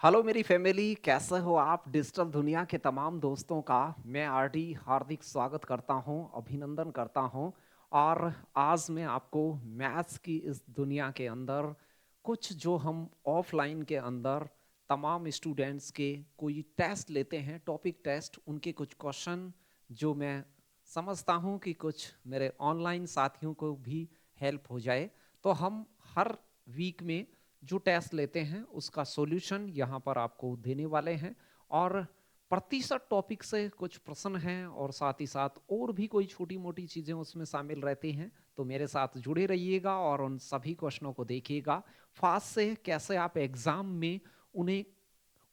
Hello मेरी family, कैसे हो आप? डिजिटल दुनिया के तमाम दोस्तों का मैं आरडी हार्दिक स्वागत करता हूं, अभिनंदन करता हूं। और आज मैं आपको मैथ्स की इस दुनिया के अंदर कुछ जो हम ऑफलाइन के अंदर तमाम स्टूडेंट्स के कोई टेस्ट लेते हैं, टॉपिक टेस्ट, उनके कुछ क्वेश्चन जो मैं समझता हूं कि कुछ मेरे ऑनलाइन साथियों को भी हेल्प हो जाए। तो हम हर वीक में जो टेस्ट लेते हैं उसका सॉल्यूशन यहाँ पर आपको देने वाले हैं। और प्रतिशत टॉपिक से कुछ प्रश्न हैं और साथ ही साथ और भी कोई छोटी मोटी चीज़ें उसमें शामिल रहती हैं। तो मेरे साथ जुड़े रहिएगा और उन सभी क्वेश्चनों को देखिएगा। फास्ट से कैसे आप एग्जाम में उन्हें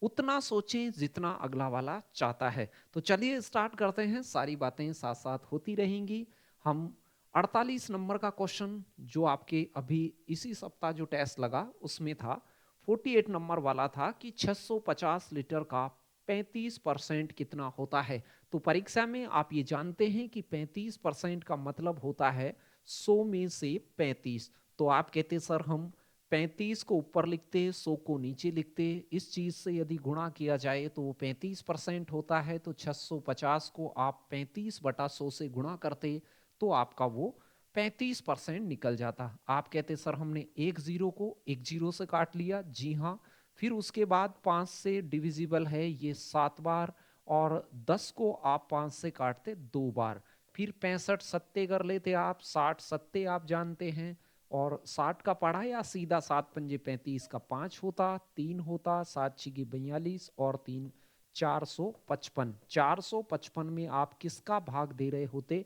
उतना सोचें जितना अगला वाला चाहता है। तो चलिए स्टार्ट करते हैं, सारी बातें साथ साथ होती रहेंगी। हम 48 नंबर का क्वेश्चन जो आपके अभी इसी सप्ताह जो टेस्ट लगा उसमें था, 48 नंबर वाला था कि 650 लीटर का 35% कितना होता है। तो परीक्षा में आप ये जानते हैं कि 35% का मतलब होता है 100 में से 35। तो आप कहते सर हम 35 को ऊपर लिखते, 100 को नीचे लिखते, इस चीज से यदि गुणा किया जाए तो वो 35% होता है। तो 650 को आप 35/100 से गुणा करते तो आपका वो 35% निकल जाता। आप कहते सर हमने एक जीरो को एक जीरो से काट लिया। जी हाँ। फिर उसके बाद 5 से डिविजिबल है ये 7 बार, और 10 को आप 5 से काटते 2 बार। फिर 65 सत्ते कर लेते आप, 60 सत्ते आप जानते हैं। और 60 का पढ़ा या सीधा 7 पंजे 35 का 5 होता, 3 होता, 7 6 42 और 3 455। 455 में आप किसका भाग दे रहे होते?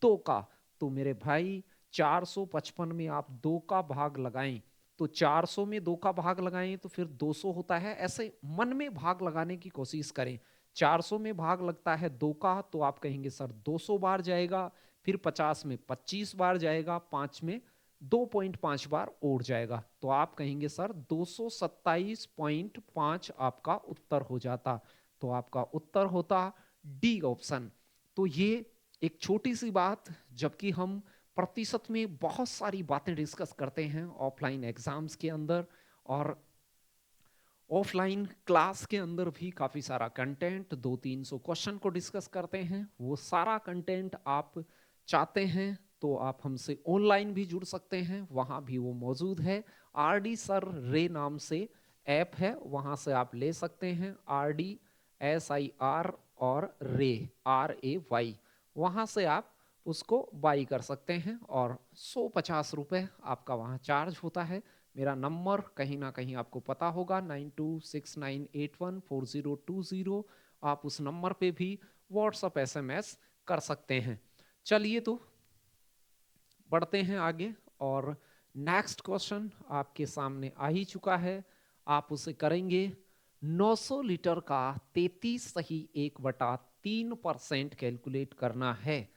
2 का। तो मेरे भाई 455 में आप 2 का भाग लगाएं तो 400 में 2 का भाग लगाएं तो फिर 200 होता है। ऐसे मन में भाग लगाने की कोशिश करें। 400 में भाग लगता है 2 का तो आप कहेंगे सर 200 बार जाएगा। फिर 50 में 25 बार जाएगा, 5 में 2.5 बार और जाएगा। तो आप कहेंगे सर 227.5 आपका उत्तर हो जाता। तो आपका उत्तर होता डी ऑप्शन। तो ये एक छोटी सी बात, जबकि हम प्रतिशत में बहुत सारी बातें डिस्कस करते हैं ऑफलाइन एग्जाम्स के अंदर, और ऑफलाइन क्लास के अंदर भी काफ़ी सारा कंटेंट 200-300 क्वेश्चन को डिस्कस करते हैं। वो सारा कंटेंट आप चाहते हैं तो आप हमसे ऑनलाइन भी जुड़ सकते हैं, वहाँ भी वो मौजूद है। आरडी सर रे नाम से ऐप है, वहाँ से आप ले सकते हैं। RDSIR और रे RAY, वहाँ से आप उसको बाई कर सकते हैं और 150 रुपये आपका वहाँ चार्ज होता है। मेरा नंबर कहीं ना कहीं आपको पता होगा, 9269814020। आप उस नंबर पे भी व्हाट्सअप SMS कर सकते हैं। चलिए तो बढ़ते हैं आगे, और नेक्स्ट क्वेश्चन आपके सामने आ ही चुका है। आप उसे करेंगे। 900 लीटर का 33 सही 1/3% कैलकुलेट करना है।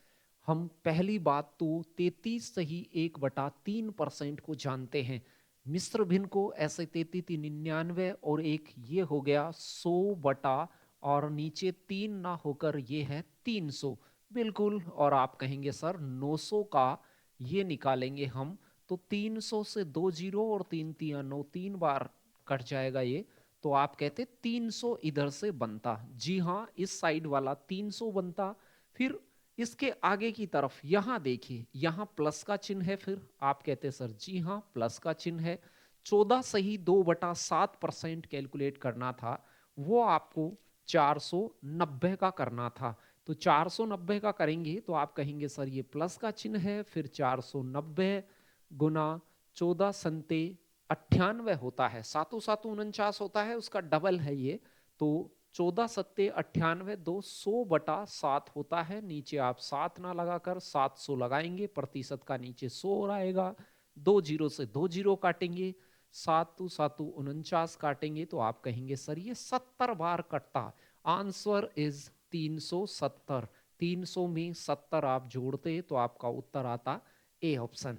हम पहली बात तो 33 सही 1/3% को जानते हैं। मिस्र भिन्न को ऐसे 33 99 और एक ये हो गया 100 बटा, और नीचे 3 ना होकर ये है 300। बिल्कुल। और आप कहेंगे सर 900 का ये निकालेंगे हम तो 300 से 2 जीरो और 3 तिया 9, 3 बार कट जाएगा ये। तो आप कहते 300 इधर से बनता। जी हाँ, इस साइड वाला 300 बनता। फिर इसके आगे की तरफ यहां देखिए, यहां प्लस का चिन्ह है। फिर आप कहते सर जी हाँ प्लस का चिन्ह है। 14 सही 2/7% कैलकुलेट करना था, वो आपको 490 का करना था। तो 490 का करेंगे तो आप कहेंगे सर ये प्लस का चिन्ह है, फिर 490 गुना 14 संते 98 होता है, सातों सातों 49 होता है, उसका डबल है ये। तो 14 सत्ते 98, 200/7 होता है। नीचे आप 7 ना लगाकर 700 लगाएंगे, प्रतिशत का नीचे 100 और आएगा। 2 जीरो से 2 जीरो काटेंगे, सातु सातु 49 काटेंगे तो आप कहेंगे सर ये 70 बार कटता। Answer is 370। 300 में 70 आप जोड़ते तो आपका उत्तर आता ए ऑप्शन।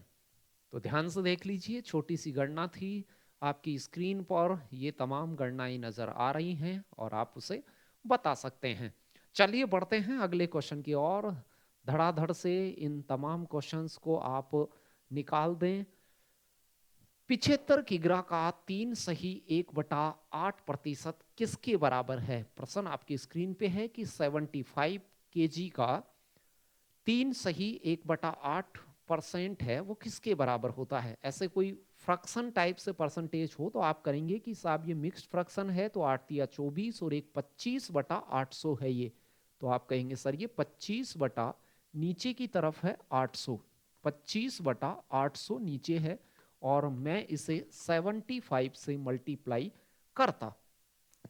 तो ध्यान से देख लीजिए, छोटी सी गणना थी। आपकी स्क्रीन पर ये तमाम गणनाएं नजर आ रही हैं और आप उसे बता सकते हैं। चलिए बढ़ते हैं अगले क्वेश्चन की ओर। धड़ाधड़ से इन तमाम क्वेश्चंस को आप निकाल दें। 75 किग्रा का 3 सही 1/8% किसके बराबर है? प्रश्न आपकी स्क्रीन पे है कि 75 केजी का 3 सही 1/8% है, वो किसके बराबर होता है? ऐसे कोई फ्रैक्शन टाइप से परसेंटेज हो तो आप करेंगे कि साहब ये मिक्स्ड फ्रैक्शन है तो 8 या 24 और एक 25/800 है ये, तो आप कहेंगे सर ये 25 बटा नीचे की तरफ है 800, 25/800 नीचे है और मैं इसे 75 से मल्टीप्लाई करता।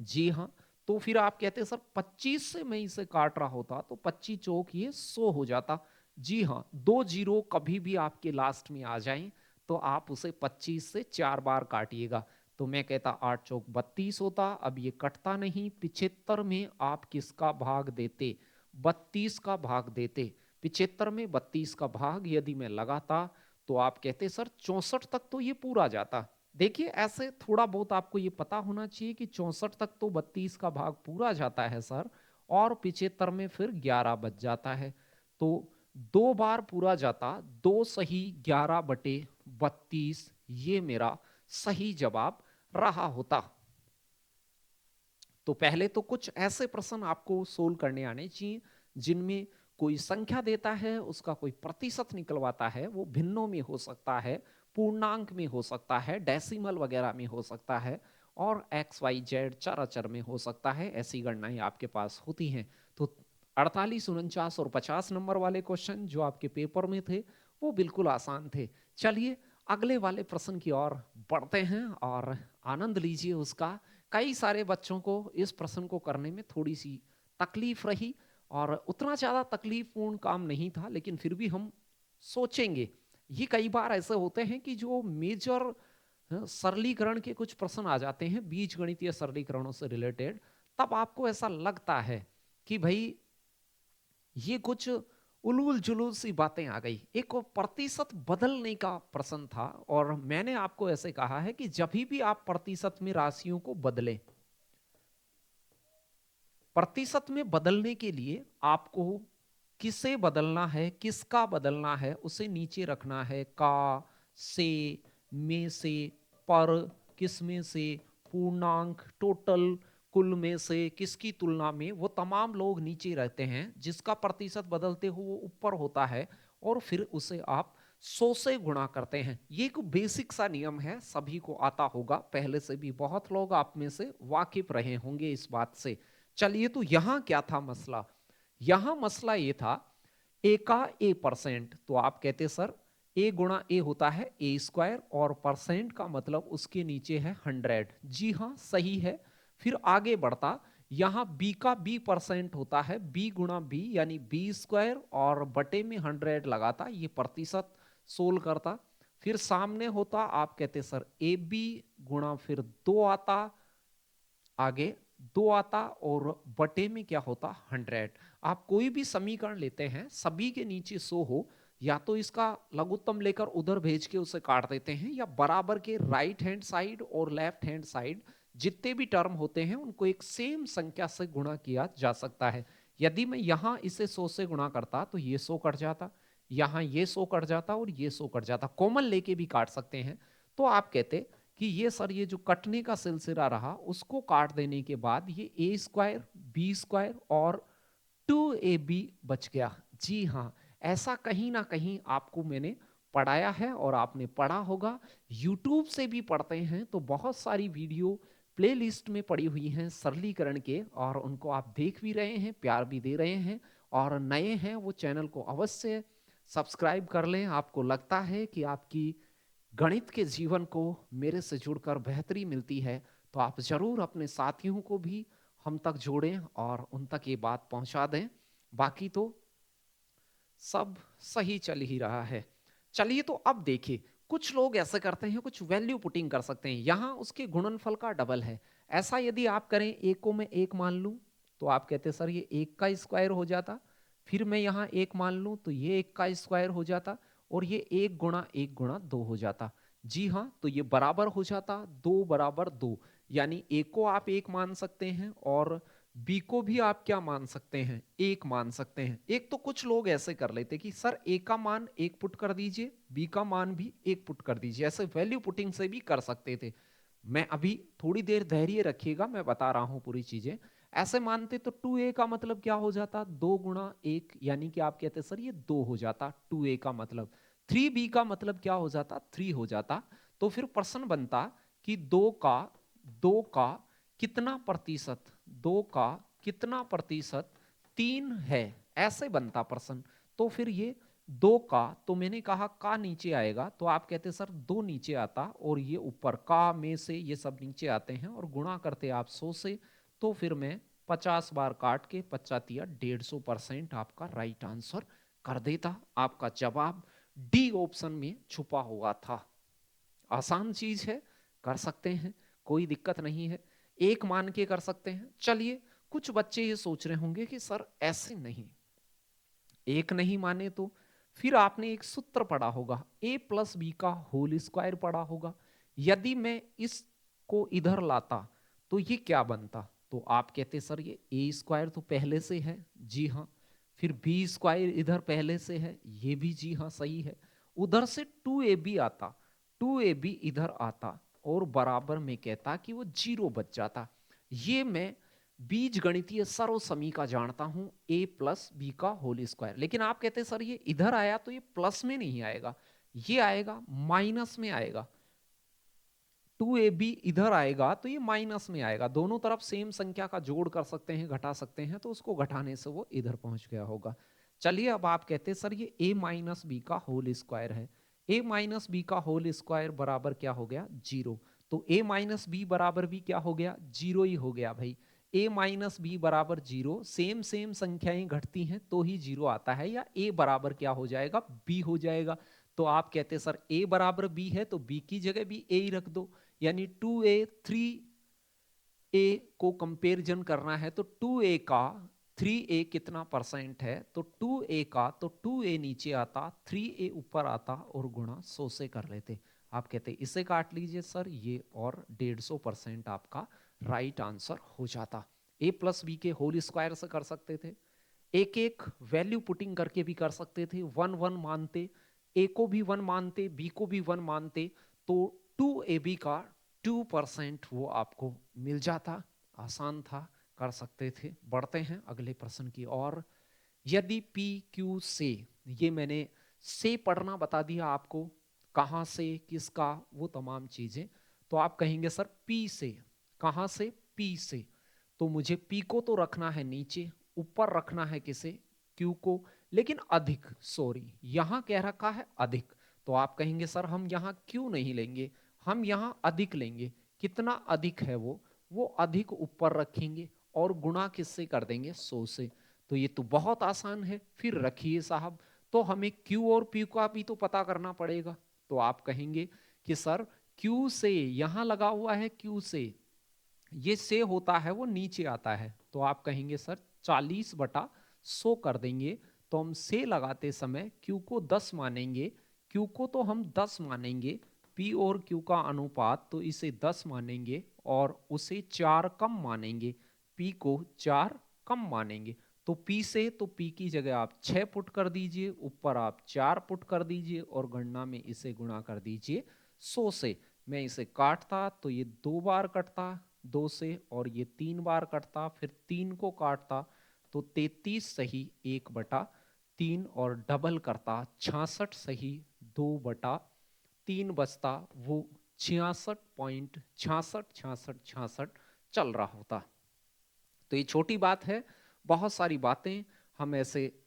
जी हाँ, तो फिर आप कहते हैं सर 25 से मैं इसे काट रहा होता तो 25 चौक ये 100 हो जाता। जी हाँ, 2 जीरो कभी भी आपके लास्ट में आ जाएं तो आप उसे 25 से 4 बार काटिएगा। तो मैं कहता 8 चौक 32 होता। अब ये कटता नहीं, 75 में आप किसका भाग देते? 32 का भाग देते। 75 में 32 का भाग यदि मैं लगाता तो आप कहते सर 64 तक तो ये पूरा जाता। देखिए ऐसे थोड़ा बहुत आपको ये पता होना चाहिए कि 64 तक तो 32 का भाग पूरा जाता है सर, और 75 में फिर 11 बच जाता है। तो 2 बार पूरा जाता, 2 सही 11/32 ये मेरा सही जवाब रहा होता। तो पहले तो कुछ ऐसे प्रश्न आपको सोल्व करने आने चाहिए जिनमें कोई संख्या देता है, उसका कोई प्रतिशत निकलवाता है, वो भिन्नों में हो सकता है, पूर्णांक में हो सकता है, डेसिमल वगैरह में हो सकता है, और एक्स वाई जेड चर अचर में हो सकता है। ऐसी गणनाएं आपके पास होती हैं। तो 48, 49 और 50 नंबर वाले क्वेश्चन जो आपके पेपर में थे वो बिल्कुल आसान थे। चलिए अगले वाले प्रश्न की ओर बढ़ते हैं और आनंद लीजिए उसका। कई सारे बच्चों को इस प्रश्न को करने में थोड़ी सी तकलीफ रही और उतना ज़्यादा तकलीफपूर्ण काम नहीं था, लेकिन फिर भी हम सोचेंगे। ये कई बार ऐसे होते हैं कि जो मेजर सरलीकरण के कुछ प्रश्न आ जाते हैं बीज गणितीय सरलीकरणों से रिलेटेड, तब आपको ऐसा लगता है कि भाई ये कुछ उलूल जुलूल सी बातें आ गई। एक वो प्रतिशत बदलने का प्रश्न था और मैंने आपको ऐसे कहा है कि जब भी आप प्रतिशत में राशियों को बदलें, प्रतिशत में बदलने के लिए आपको किसे बदलना है, किसका बदलना है, उसे नीचे रखना है। का, से, में से, पर, किस में से, पूर्णांक, टोटल, कुल में से, किसकी तुलना में, वो तमाम लोग नीचे रहते हैं। जिसका प्रतिशत बदलते हो वो ऊपर होता है और फिर उसे आप 100 से गुणा करते हैं। ये एक बेसिक सा नियम है, सभी को आता होगा, पहले से भी बहुत लोग आप में से वाकिफ रहे होंगे इस बात से। चलिए तो यहां क्या था मसला? यहां मसला ये था ए का A%, तो आप कहते सर ए गुणा ए होता है ए स्क्वायर और परसेंट का मतलब उसके नीचे है 100। जी हाँ सही है। फिर आगे बढ़ता, यहां बी का B% होता है बी गुणा बी यानी बी स्क्वायर और बटे में 100 लगाता, ये प्रतिशत सोल्व करता। फिर सामने होता, आप कहते सर ए बी गुणा फिर 2 आता, आगे 2 आता और बटे में क्या होता 100। आप कोई भी समीकरण लेते हैं सभी के नीचे 100 हो, या तो इसका लघुत्तम लेकर उधर भेज के उसे काट देते हैं, या बराबर के राइट हैंड साइड और लेफ्ट हैंड साइड जितने भी टर्म होते हैं उनको एक सेम संख्या से गुणा किया जा सकता है। यदि मैं यहां इसे 100 से गुणा करता तो ये 100 कट जाता, यहां ये 100 कट जाता और ये 100 कट जाता, कॉमन लेके भी काट सकते हैं। तो आप कहते कि ये सर ये जो कटने का सिलसिला रहा उसको काट देने के बाद ये ए स्क्वायर बी स्क्वायर और 2ab बच गया। जी हाँ, ऐसा कहीं ना कहीं आपको मैंने पढ़ाया है और आपने पढ़ा होगा, यूट्यूब से भी पढ़ते हैं तो बहुत सारी वीडियो प्लेलिस्ट में पड़ी हुई हैं सरलीकरण के, और उनको आप देख भी रहे हैं, प्यार भी दे रहे हैं। और नए हैं वो चैनल को अवश्य सब्सक्राइब कर लें। आपको लगता है कि आपकी गणित के जीवन को मेरे से जुड़कर बेहतरी मिलती है तो आप जरूर अपने साथियों को भी हम तक जोड़ें और उन तक ये बात पहुंचा दें। बाकी तो सब सही चल ही रहा है। चलिए तो अब देखिए, कुछ लोग ऐसे करते हैं, कुछ वैल्यू पुटिंग कर सकते हैं, यहां उसके गुणनफल का डबल है। ऐसा यदि आप करें, एक को मैं एक मान लूं तो आप कहते हैं सर ये एक का स्क्वायर हो जाता, फिर मैं यहाँ एक मान लूं तो ये एक का स्क्वायर हो जाता, और ये एक गुणा दो हो जाता। जी हाँ, तो ये बराबर हो जाता 2 बराबर 2, यानी एक को आप एक मान सकते हैं और बी को भी आप क्या मान सकते हैं, एक मान सकते हैं। एक तो कुछ लोग ऐसे कर लेते कि सर ए का मान एक पुट कर दीजिए, बी का मान भी एक पुट कर दीजिए, ऐसे वैल्यू पुटिंग से भी कर सकते थे। मैं अभी थोड़ी देर धैर्य रखिएगा, मैं बता रहा हूं पूरी चीजें। ऐसे मानते तो 2a का मतलब क्या हो जाता, 2 गुणा 1, यानी कि आप कहते सर ये 2 हो जाता 2a का मतलब। 3b का मतलब क्या हो जाता, 3 हो जाता। तो फिर प्रश्न बनता कि 2 का कितना प्रतिशत, 2 का कितना प्रतिशत 3 है, ऐसे बनता प्रश्न। तो फिर ये 2 का, तो मैंने कहा का नीचे आएगा, तो आप कहते सर 2 नीचे आता और ये ऊपर का में से ये सब नीचे आते हैं और गुणा करते आप 100 से। तो फिर मैं 50 बार काट के 50 आपका राइट आंसर कर देता। आपका जवाब डी ऑप्शन में छुपा हुआ था। आसान चीज है, कर सकते हैं, कोई दिक्कत नहीं है। एक मान के कर सकते हैं। चलिए, कुछ बच्चे ये सोच रहे होंगे कि सर ऐसे नहीं, एक नहीं माने तो फिर आपने एक सूत्र पढ़ा होगा, a प्लस बी का होल स्क्वायर पढ़ा होगा। यदि मैं इसको इधर लाता तो ये क्या बनता, तो आप कहते सर ये ए स्क्वायर तो पहले से है, जी हाँ। फिर बी स्क्वायर इधर पहले से है, ये भी जी हाँ सही है। उधर से 2ab आता, 2ab इधर आता और बराबर में कहता कि वो 0 बच जाता। ये मैं बीज गणितीय सर्व समीका जानता हूं, a प्लस बी का होल स्क्वायर। लेकिन आप कहते हैं सर ये इधर आया तो ये प्लस में नहीं आएगा, ये आएगा माइनस में आएगा। 2ab इधर आएगा तो ये माइनस में आएगा। दोनों तरफ सेम संख्या का जोड़ कर सकते हैं, घटा सकते हैं, तो उसको घटाने से वो इधर पहुंच गया होगा। चलिए, अब आप कहते हैं सर ये a माइनस बी का होल स्क्वायर है, a माइनस बी का होल स्क्वायर बराबर क्या हो गया, 0। तो a माइनस बी बराबर भी क्या हो गया, 0 ही हो गया भाई। a माइनस बी बराबर 0, सेम सेम संख्याएं घटती हैं तो ही 0 आता है, या a बराबर क्या हो जाएगा, b हो जाएगा। तो आप कहते सर a बराबर b है तो b की जगह भी a ही रख दो, यानी 2a 3a को कंपेरिजन करना है तो 2a का 3a कितना परसेंट है, तो 2a का, तो 2a नीचे आता, 3a ऊपर आता और गुणा 100 से कर लेते। आप कहते इसे काट लीजिए सर ये, और 150% आपका राइट आंसर हो जाता। a प्लस बी के होल स्क्वायर से कर सकते थे, एक एक वैल्यू पुटिंग करके भी कर सकते थे, 1 1 मानते, a को भी 1 मानते, b को भी 1 मानते, तो 2ab का 2% वो आपको मिल जाता। आसान था, कर सकते थे। बढ़ते हैं अगले प्रश्न की ओर। यदि p q से, ये मैंने से पढ़ना बता दिया आपको, कहां से, किसका, वो तमाम चीजें। तो आप कहेंगे सर p से, कहां से, p से। तो मुझे p को तो रखना है नीचे, ऊपर रखना है किसे, q को। लेकिन अधिक, सॉरी यहां कह रखा है अधिक, तो आप कहेंगे सर हम यहां q नहीं लेंगे, हम यहां अधिक लेंगे। कितना अधिक है वो अधिक ऊपर रखेंगे और गुणा किससे कर देंगे, 100 से। तो ये तो बहुत आसान है। फिर रखिए साहब, तो हमें Q और P का भी तो पता करना पड़ेगा। तो आप कहेंगे कि सर Q से, यहां लगा हुआ है Q से, ये से होता है वो नीचे आता है, तो आप कहेंगे सर 40/100 कर देंगे। तो हम से लगाते समय Q को 10 मानेंगे, Q को तो हम 10 मानेंगे, P और Q का अनुपात, तो इसे 10 मानेंगे और उसे 4 कम मानेंगे, P को 4 कम मानेंगे। तो P से, तो P की जगह आप 6 पुट कर दीजिए, ऊपर आप 4 पुट कर दीजिए और गणना में इसे गुणा कर दीजिए 100 से। मैं इसे काटता तो ये 2 बार कटता 2 से, और ये 3 बार कटता, फिर 3 को काटता तो 33 सही 1/3, और डबल करता 66 सही 2/3 बचता, वो 66.666666 चल रहा होता। तो ये छोटी बात है, बहुत सारी बातें हम ऐसे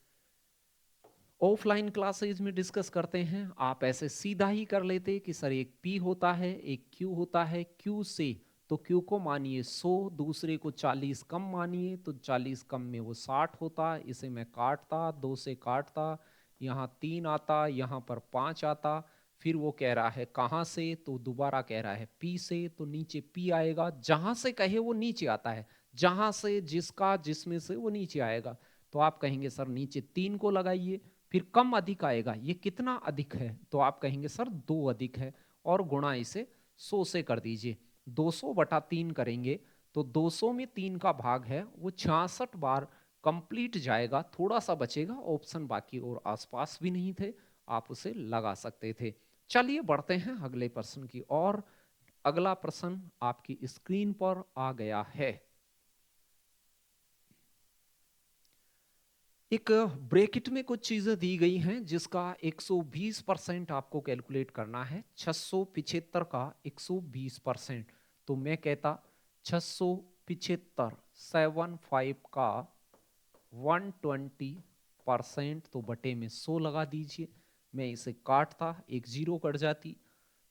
ऑफलाइन क्लासेज में डिस्कस करते हैं। आप ऐसे सीधा ही कर लेते कि सर एक P होता है, एक Q होता है, Q से, तो Q को मानिए 100, दूसरे को 40 कम मानिए, तो 40 कम में वो 60 होता। इसे मैं काटता, 2 से काटता, यहाँ 3 आता, यहाँ पर 5 आता। फिर वो कह रहा है कहाँ से, तो दोबारा कह रहा है P से, तो नीचे P आएगा, जहां से कहे वो नीचे आता है, जहां से, जिसका, जिसमें से वो नीचे आएगा। तो आप कहेंगे सर नीचे 3 को लगाइए, फिर कम अधिक आएगा, ये कितना अधिक है, तो आप कहेंगे सर 2 अधिक है, और गुणा इसे 100 से कर दीजिए। 200/3 करेंगे तो 200 में 3 का भाग है वो 66 बार कंप्लीट जाएगा, थोड़ा सा बचेगा, ऑप्शन बाकी और आसपास भी नहीं थे, आप उसे लगा सकते थे। चलिए बढ़ते हैं अगले प्रश्न की ओर। अगला प्रश्न आपकी स्क्रीन पर आ गया है। एक ब्रैकेट में कुछ चीजें दी गई हैं जिसका 120% आपको कैलकुलेट करना है। 675 का 120%, तो मैं कहता 675 75 का 120%, तो बटे में 100 लगा दीजिए। मैं इसे काटता, एक जीरो कट जाती,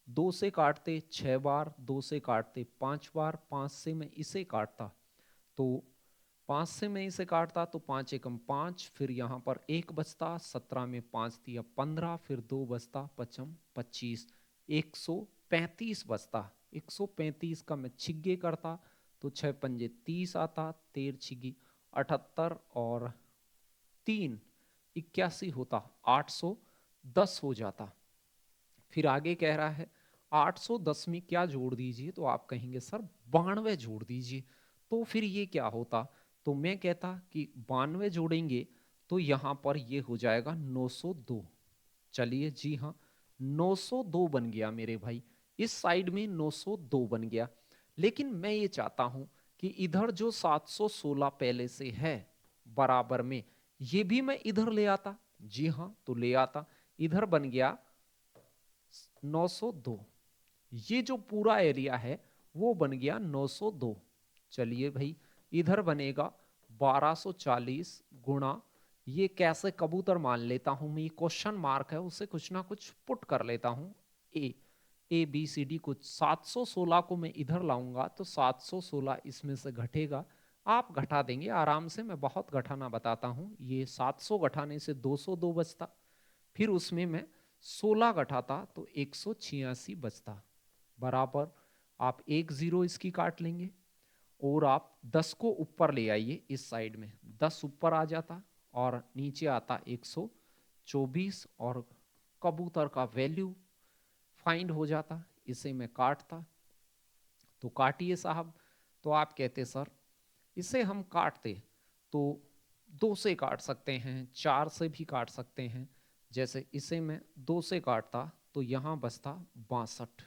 2 से काटते 6 बार, 2 से काटते 5 बार, 5 से मैं इसे काटता तो 5 से मैं इसे काटता तो 5 एकम 5, फिर यहाँ पर 1 बचता, 17 में 5 दिया 15, फिर 2 बचता, पचम 25, 135 बचता। 135 का मैं छिग्गे करता तो 6 पंजे 30 आता, 13 छिग्गी 78 और 3 81 होता, 810 हो जाता। फिर आगे कह रहा है 810 में क्या जोड़ दीजिए, तो आप कहेंगे सर 92 जोड़ दीजिए। तो फिर ये क्या होता, तो मैं कहता कि 92 जोड़ेंगे तो यहां पर ये हो जाएगा 902। चलिए जी हाँ, 902 बन गया मेरे भाई, इस साइड में 902 बन गया। लेकिन मैं ये चाहता हूं कि इधर जो 716 पहले से है बराबर में, ये भी मैं इधर ले आता। जी हाँ, तो ले आता, इधर बन गया 902। ये जो पूरा एरिया है वो बन गया 902। चलिए भाई, इधर बनेगा 1240 गुणा, ये कैसे कबूतर मान लेता हूं मैं, ये क्वेश्चन मार्क है, उसे कुछ ना कुछ पुट कर लेता हूं। ए बी सी डी, कुछ 716 को मैं इधर लाऊंगा तो 716 इसमें से घटेगा, आप घटा देंगे आराम से, मैं बहुत घटाना बताता हूं। ये 700 घटाने से 202 बचता, फिर उसमें मैं 16 घटाता तो 186 बचता, बराबर। आप एक जीरो इसकी काट लेंगे और आप 10 को ऊपर ले आइए, इस साइड में 10 ऊपर आ जाता और नीचे आता 124 और कबूतर का वैल्यू फाइंड हो जाता। इसे मैं काटता, तो काटिए साहब। तो आप कहते सर इसे हम काटते तो 2 से काट सकते हैं, 4 से भी काट सकते हैं। जैसे इसे मैं 2 से काटता तो यहाँ बचता 62,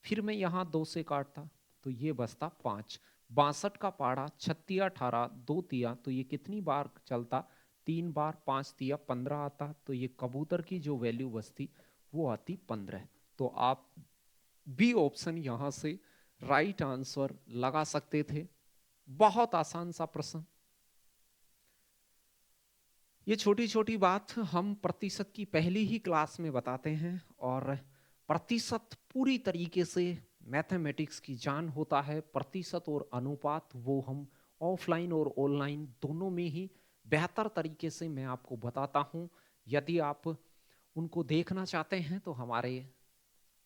फिर मैं यहाँ 2 से काटता तो ये बचता 5। 62 का पाड़ा 36 18 2 तिया, तो ये कितनी बार चलता, 3 बार, 5 तिया 15 आता, तो ये कबूतर की जो वैल्यू बचती वो आती 15। तो आप बी ऑप्शन यहाँ से राइट आंसर लगा सकते थे। बहुत आसान सा प्रश्न। ये छोटी छोटी बात हम प्रतिशत की पहली ही क्लास में बताते हैं, और प्रतिशत पूरी तरीके से मैथमेटिक्स की जान होता है। प्रतिशत और अनुपात वो हम ऑफलाइन और ऑनलाइन दोनों में ही बेहतर तरीके से मैं आपको बताता हूँ। यदि आप उनको देखना चाहते हैं तो हमारे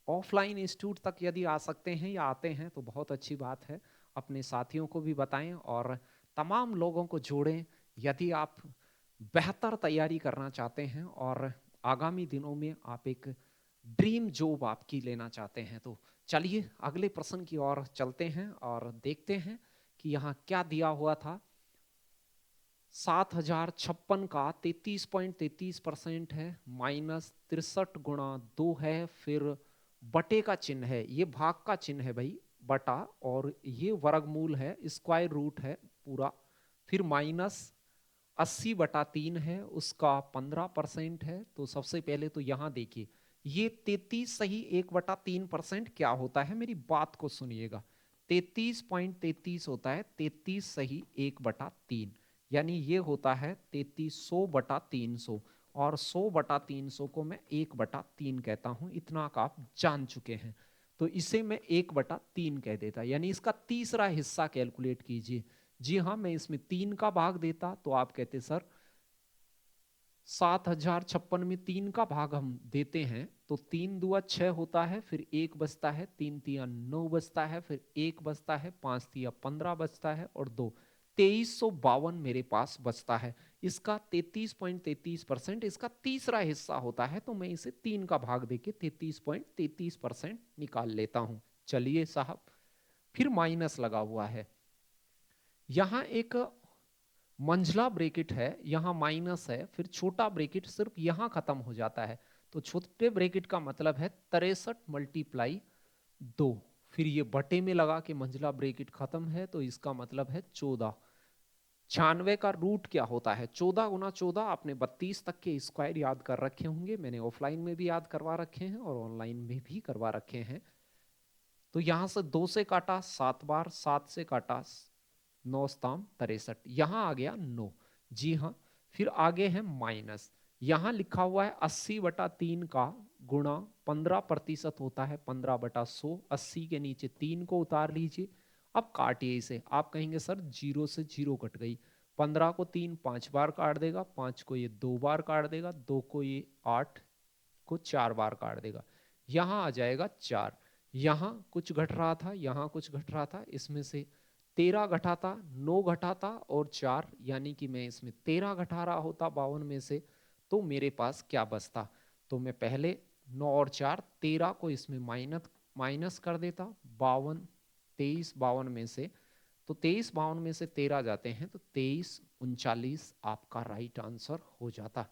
ऑफलाइन इंस्टीट्यूट तक यदि आ सकते हैं या आते हैं तो बहुत अच्छी बात है। अपने साथियों को भी बताएं और तमाम लोगों को जोड़ें। यदि आप बेहतर तैयारी करना चाहते हैं और आगामी दिनों में आप एक ड्रीम जॉब आपकी लेना चाहते हैं, तो चलिए अगले प्रश्न की ओर चलते हैं और देखते हैं कि यहाँ क्या दिया हुआ था। 7056 का 33.33% है, -63 गुणा 2 है, फिर बटे का चिन्ह है, ये भाग का चिन्ह है भाई, बटा, और ये वर्गमूल है, स्क्वायर रूट है पूरा, फिर -80/3 है, उसका 15% है। तो सबसे पहले तो यहाँ देखिए, ये 33 सही 1/3% क्या होता है, मेरी बात को सुनिएगा। 33.33 होता है 33 सही 1/3, यानी ये होता है 3300/300, और 100/300 को मैं 1/3 कहता हूं, इतना का आप जान चुके हैं। तो इसे मैं 1/3 कह देता, यानी इसका तीसरा हिस्सा कैलकुलेट कीजिए। जी हाँ, मैं इसमें 3 का भाग देता तो आप कहते सर 7056 में 3 का भाग हम देते हैं तो 3 दुआ 6 होता है, फिर 1 बचता है, 3 तिया 9 बचता है, फिर 1 बचता है, 5 तिया 15 बचता है, और 2 2352 मेरे पास बचता है। इसका 33.33% इसका तीसरा हिस्सा होता है, तो मैं इसे 3 का भाग देके 33.33% निकाल लेता हूं। चलिए साहब, फिर माइनस लगा हुआ है, यहाँ एक मंझला ब्रेकेट है, यहाँ माइनस है, फिर छोटा ब्रेकेट सिर्फ यहाँ खत्म हो जाता है। तो छोटे ब्रेकेट का मतलब है 63 मल्टीप्लाई 2, फिर ये बटे में लगा के मंझला ब्रेकेट खत्म है, तो इसका मतलब है 14। 96 का रूट क्या होता है? 14 गुना 14, आपने 32 तक के स्क्वायर याद कर रखे होंगे, मैंने ऑफलाइन में भी याद करवा रखे हैं और ऑनलाइन में भी करवा रखे हैं। तो यहां से 2 से काटा 7 बार, 7 से काटा 9 सताम 63, यहां आ गया 9। जी हाँ, फिर आगे है माइनस, यहां लिखा हुआ है 80/3 का गुणा 15% होता है 15/100, 80 के नीचे 3 को उतार लीजिए। अब काटिए इसे, आप कहेंगे सर 0 से 0 कट गई, 15 को 3 5 बार काट देगा, 5 को ये 2 बार काट देगा, 2 को ये 8 को 4 बार काट देगा, यहां आ जाएगा 4। यहां कुछ घट रहा था, यहां कुछ घट रहा था, इसमें से 13 घटाता, 9 घटाता और 4, यानी कि मैं इसमें 13 घटा रहा होता 52 में से, तो मेरे पास क्या बचता? तो मैं पहले 9 और 4 13 को इसमें माइनस कर देता, 52 23 52 में से, तो 23 52 में से 13 जाते हैं तो 23 39 आपका राइट आंसर हो जाता।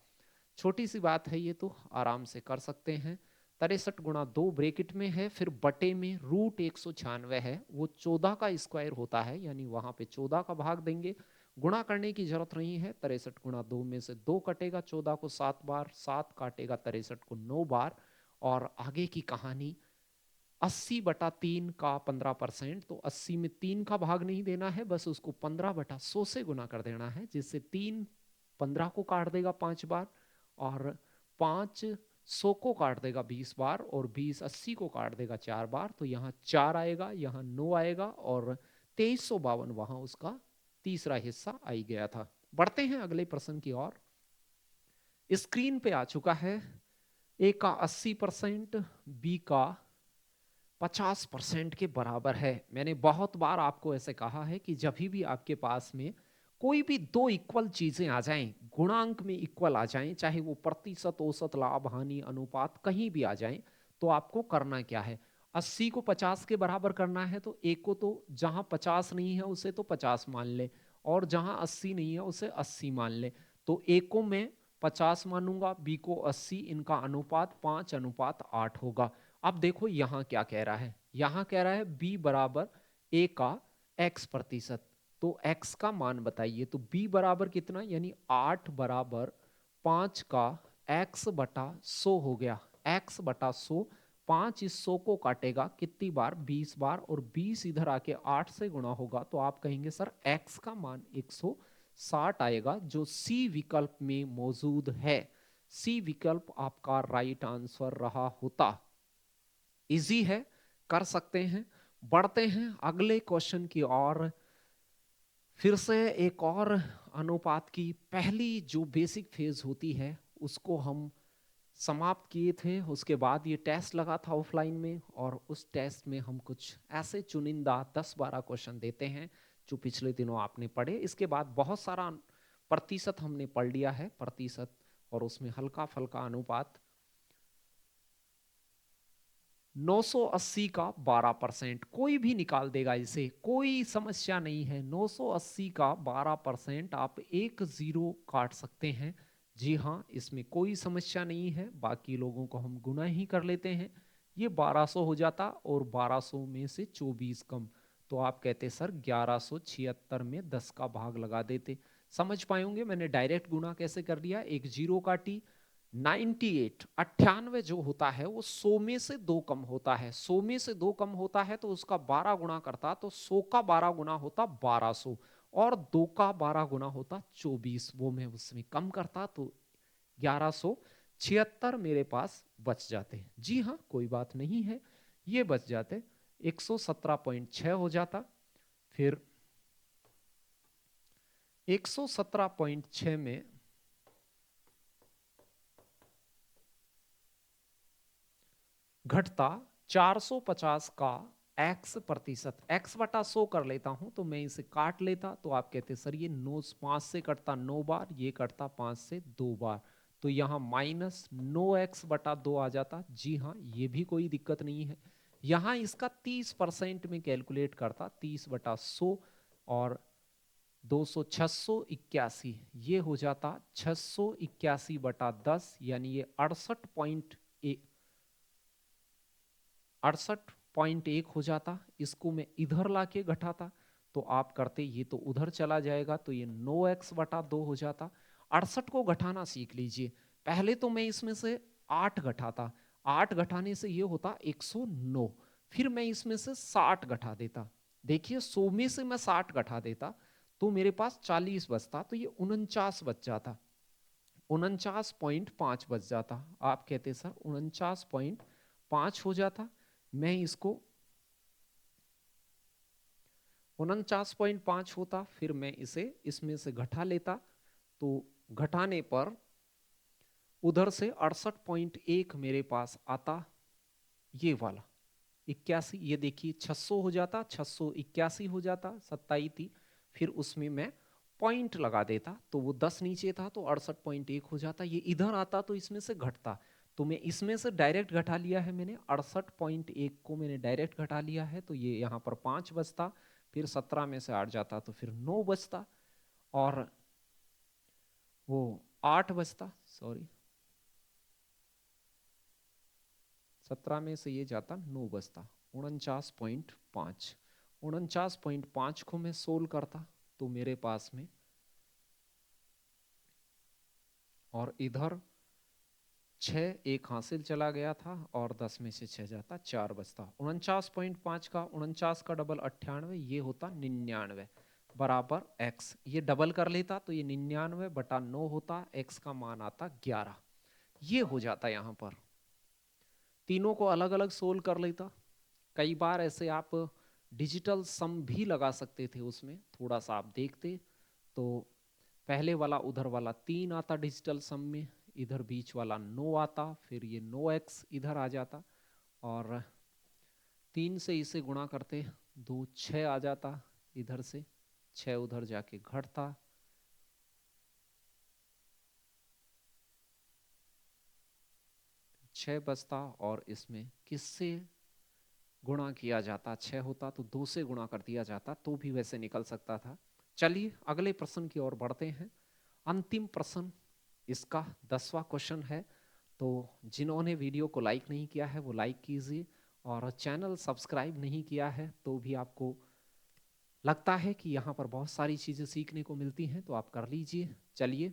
छोटी सी बात है ये, तो आराम से कर सकते हैं। 63 गुणा 2 ब्रेकेट में है, फिर बटे में रूट 196 है, वो 14 का स्क्वायर होता है, यानी वहां पे 14 का भाग देंगे, गुणा करने की जरूरत नहीं है। 63 गुणा 2 में से 2 कटेगा, 14 को 7 बार, 7 काटेगा 63 को 9 बार, और आगे की कहानी 80/3 का 15%, तो 80 में 3 का भाग नहीं देना है, बस उसको 15/100 से गुना कर देना है, जिससे 3 15 को काट देगा 5 बार, और 5 100 को काट देगा 20 बार, और 20 80 को काट देगा 4 बार, तो यहाँ 4 आएगा, यहाँ 9 आएगा, और 2352 वहां उसका तीसरा हिस्सा आई गया था। बढ़ते हैं अगले प्रश्न की ओर। स्क्रीन पे आ चुका है, ए का 80%, बी का 50% के बराबर है। मैंने बहुत बार आपको ऐसे कहा है कि जब भी आपके पास में कोई भी दो इक्वल चीजें आ जाएं, गुणांक में इक्वल आ जाएं, चाहे वो प्रतिशत, औसत, लाभ, हानि, अनुपात कहीं भी आ जाएं, तो आपको करना क्या है? 80 को 50 के बराबर करना है, तो एक को तो जहां 50 नहीं है उसे तो 50 मान ले, और जहां 80 नहीं है उसे 80 मान ले। तो एक को मैं 50 मानूंगा, बी को 80, इनका अनुपात 5:8 होगा। अब देखो यहां क्या कह रहा है, यहां कह रहा है बी बराबर ए का x%, तो x का मान बताइए। तो b बराबर कितना, यानी 8 बराबर 5 का x/100 हो गया, x/100, 5 इस 100 को काटेगा कितनी बार, 20 बार, और 20 इधर आके 8 से गुणा होगा, तो आप कहेंगे सर x का मान 160 आएगा, जो सी विकल्प में मौजूद है। सी विकल्प आपका राइट आंसर रहा होता। इजी है, कर सकते हैं। बढ़ते हैं अगले क्वेश्चन की ओर। फिर से एक और अनुपात की पहली जो बेसिक फेज होती है उसको हम समाप्त किए थे, उसके बाद ये टेस्ट लगा था ऑफलाइन में, और उस टेस्ट में हम कुछ ऐसे चुनिंदा 10-12 क्वेश्चन देते हैं जो पिछले दिनों आपने पढ़े। इसके बाद बहुत सारा प्रतिशत हमने पढ़ लिया है, प्रतिशत, और उसमें हल्का फल्का अनुपात। 980 का 12%, कोई भी निकाल देगा इसे, कोई समस्या नहीं है। 980 का 12% आप एक जीरो काट सकते हैं। जी हाँ, इसमें कोई समस्या नहीं है, बाकी लोगों को हम गुना ही कर लेते हैं। ये 1200 हो जाता, और 1200 में से 24 कम, तो आप कहते सर 1176 में 10 का भाग लगा देते। समझ पाएंगे मैंने डायरेक्ट गुना कैसे कर दिया, एक जीरो काटी। 98 जो होता है वो 100 में से 2 कम होता है, 100 में से 2 कम होता है तो उसका 12 गुना करता, तो 100 का 12 गुना होता 1200, और 2 का 12 गुना होता 24, वो मैं उसमें कम करता, तो 1176 मेरे पास बच जाते। जी हाँ, कोई बात नहीं है, ये बच जाते। 117.6 हो जाता, फिर 117.6 में घटता 450 का x%, x/100 कर लेता हूं, तो मैं इसे काट लेता, तो आप कहते सर ये 9 5 से कटता 9 बार, ये कटता 5 से 2 बार, तो यहाँ -9x/2 आ जाता। जी हाँ, ये भी कोई दिक्कत नहीं है। यहाँ इसका 30% में कैलकुलेट करता, 30/100, और 681, ये हो जाता 681/10, यानी ये 68.1 हो जाता। इसको मैं इधर लाके घटाता तो आप करते, ये तो उधर चला जाएगा, तो ये 9x/2 हो जाता। 68 को घटाना सीख लीजिए। पहले तो मैं इसमें से 8 घटाता, 8 घटाने से ये होता 109, फिर मैं इसमें से 60 घटा देता। देखिए 100 में से मैं 60 घटा देता तो मेरे पास 40 बचता, तो ये 49 बच जाता, 49.5 बच जाता। आप कहते सर 49.5 हो जाता, मैं इसको 49.5 होता, फिर मैं इसे इसमें से घटा लेता, तो घटाने पर उधर से 68.1 मेरे पास आता, ये वाला 81, ये देखिए 600 हो जाता, 681 हो जाता, 27, फिर उसमें मैं पॉइंट लगा देता तो वो 10 नीचे था तो 68.1 हो जाता। ये इधर आता तो इसमें से घटता, तो मैं इसमें से डायरेक्ट घटा लिया है मैंने, 68.1 को मैंने डायरेक्ट घटा लिया है, तो ये यहाँ पर 5 बचता, फिर 17 में से 8 जाता तो फिर 9 बचता, और वो 8 बचता, सॉरी 17 में से ये जाता 9 बचता, 49.5। 49.5 को मैं सोल्व करता तो मेरे पास में, और इधर 6 एक हासिल चला गया था और 10 में से 6 जाता, 4 बचता। 49.5 का 49 का डबल 98, ये होता 99 बराबर x। ये डबल कर लेता तो ये 99/9 होता, x का मान आता 11। ये हो जाता यहाँ पर। तीनों को अलग अलग सोल्व कर लेता। कई बार ऐसे आप डिजिटल सम भी लगा सकते थे, उसमें थोड़ा सा आप देखते तो पहले वाला उधर वाला 3 आता डिजिटल सम में, इधर बीच वाला 9 आता, फिर ये 9x इधर आ जाता, और 3 से इसे गुणा करते 2 6 आ जाता, इधर से 6 उधर जाके घटता, 6 बचता, और इसमें किससे गुणा किया जाता, 6 होता तो 2 से गुणा कर दिया जाता तो भी वैसे निकल सकता था। चलिए अगले प्रश्न की ओर बढ़ते हैं। अंतिम प्रश्न, इसका 10वां क्वेश्चन है। तो जिन्होंने वीडियो को लाइक नहीं किया है वो लाइक कीजिए, और चैनल सब्सक्राइब नहीं किया है तो भी आपको लगता है कि यहाँ पर बहुत सारी चीज़ें सीखने को मिलती हैं तो आप कर लीजिए। चलिए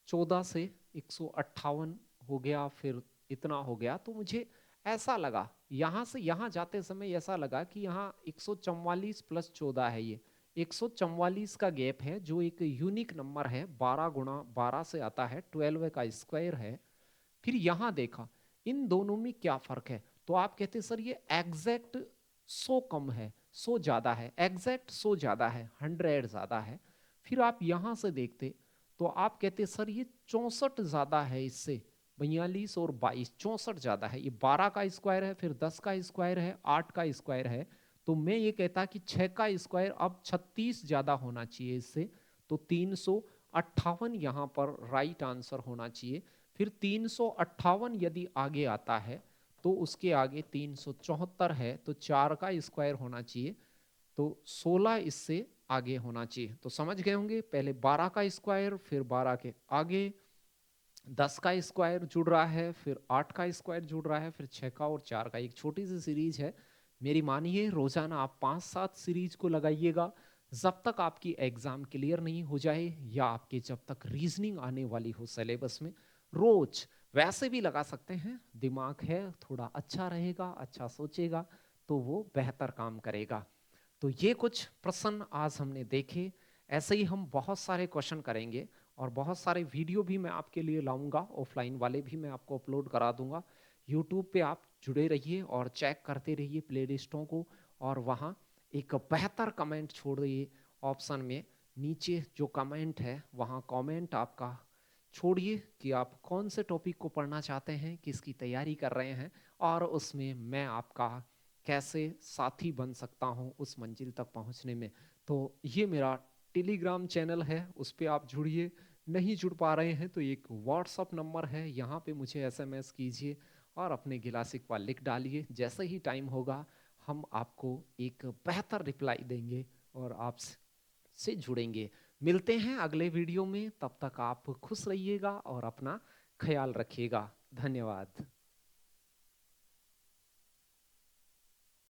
14 से 158 हो गया, फिर इतना हो गया, तो मुझे ऐसा लगा यहाँ से यहाँ जाते समय ऐसा लगा कि यहाँ 144 + 14 है, ये 144 का गैप है जो एक यूनिक नंबर है, 12 गुणा 12 से आता है, 12 का स्क्वायर है। फिर यहाँ देखा इन दोनों में क्या फर्क है, तो आप कहते सर ये एग्जैक्ट 100 कम है, 100 ज्यादा है, एग्जैक्ट 100 ज्यादा है, 100 ज्यादा है। फिर आप यहां से देखते तो आप कहते सर ये 64 ज्यादा है इससे, 42 और 22, 64 ज्यादा है, ये 12 का स्क्वायर है, फिर 10 का स्क्वायर है, 8 का स्क्वायर है, तो मैं ये कहता कि 6 का स्क्वायर अब 36 ज्यादा होना चाहिए इससे, तो 358 यहाँ पर राइट आंसर होना चाहिए। फिर 358 यदि आगे आता है तो उसके आगे 374 है, तो 4 का स्क्वायर होना चाहिए, तो 16 इससे आगे होना चाहिए। तो समझ गए होंगे, पहले 12 का स्क्वायर, फिर 12 के आगे 10 का स्क्वायर जुड़ रहा है, फिर 8 का स्क्वायर जुड़ रहा है, फिर 6 का और 4 का। एक छोटी सी सीरीज है, मेरी मानिए रोजाना आप 5-7 सीरीज को लगाइएगा, जब तक आपकी एग्जाम क्लियर नहीं हो जाए या आपके जब तक रीजनिंग आने वाली हो सिलेबस में। रोज वैसे भी लगा सकते हैं, दिमाग है थोड़ा अच्छा रहेगा, अच्छा सोचेगा तो वो बेहतर काम करेगा। तो ये कुछ प्रश्न आज हमने देखे, ऐसे ही हम बहुत सारे क्वेश्चन करेंगे, और बहुत सारे वीडियो भी मैं आपके लिए लाऊंगा, ऑफलाइन वाले भी मैं आपको अपलोड करा दूंगा। यूट्यूब पे आप जुड़े रहिए और चेक करते रहिए प्लेलिस्टों को, और वहाँ एक बेहतर कमेंट छोड़िए ऑप्शन में, नीचे जो कमेंट है वहाँ कमेंट आपका छोड़िए कि आप कौन से टॉपिक को पढ़ना चाहते हैं, किसकी तैयारी कर रहे हैं, और उसमें मैं आपका कैसे साथी बन सकता हूँ उस मंजिल तक पहुँचने में। तो ये मेरा टेलीग्राम चैनल है, उस पर आप जुड़िए। नहीं जुड़ पा रहे हैं तो एक व्हाट्सअप नंबर है, यहाँ पे मुझे एसएमएस कीजिए और अपने गिला शिकवा लिख डालिए। जैसे ही टाइम होगा हम आपको एक बेहतर रिप्लाई देंगे और आप से जुड़ेंगे। मिलते हैं अगले वीडियो में, तब तक आप खुश रहिएगा और अपना ख्याल रखिएगा। धन्यवाद।